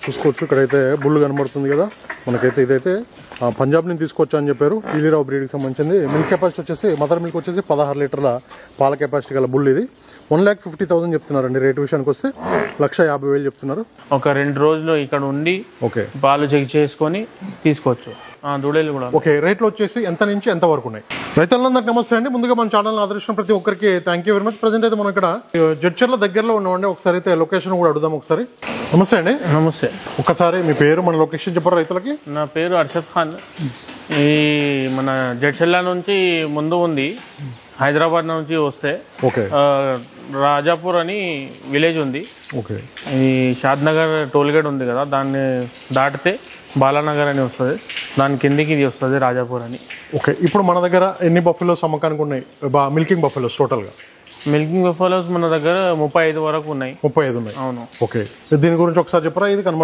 చూసుకోవచ్చు. ఇక్కడైతే బుల్ కనబడుతుంది కదా మనకైతే. ఇదైతే పంజాబ్ నుంచి తీసుకొచ్చా అని చెప్పారు. ఈలీరావు బ్రీడ్కి సంబంధించింది. మిల్క్ కెపాసిటీ వచ్చేసి మదర్ మిల్క్ వచ్చేసి 16 లీటర్ల పాల కెపాసిటీ గల బుల్ ఇది. 1,50,000 చెప్తున్నారండి. రేట్ విషయానికి వస్తే 1,50,000 చెప్తున్నారు. ఒక 2 రోజులు ఇక్కడ ఉండి ఓకే పాలు చెక్ చేసుకొని తీసుకోవచ్చు. దూడలు కూడా ఓకే. రేట్లు వచ్చేసి ఎంత నుంచి ఎంత వరకు ఉన్నాయి? రైతులందరికీ నమస్తే అండి. ముందుగా మన ఛానల్ ఆదరించిన ప్రతి ఒక్కరికి thank you very much. Present అయితే మనం ఇక్కడ జడ్చర్ల దగ్గరలో ఉన్నామండి. ఒకసారి అయితే లొకేషన్ కూడా అడుగుదాం ఒకసారి. నమస్తే అండి. నమస్తే. ఒక్కసారి మీ పేరు మన లొకేషన్ చెప్పారు రైతులకి. నా పేరు అర్షద్ ఖాన్. ఈ మన జడ్చర్ల నుంచి ముందు ఉంది, హైదరాబాద్ నుంచి వస్తే ఓకే రాజాపూర్ అని విలేజ్ ఉంది. ఓకే. ఈ షాద్నగర్ టోల్గేట్ ఉంది కదా, దాన్ని దాటితే బాలానగర్ అని వస్తుంది. దాని కిందికి ఇది వస్తుంది రాజాపూర్ అని. ఓకే. ఇప్పుడు మన దగ్గర ఎన్ని బఫెలోస్ అమ్మకానికి ఉన్నాయి? మిల్కింగ్ బఫెలోస్ టోటల్గా? మిల్కింగ్ బఫెలోస్ మన దగ్గర 35 వరకు ఉన్నాయి. 35 ఉన్నాయి. అవును. ఓకే. దీని గురించి ఒకసారి చెప్పరా? ఇది కనబడుతుంది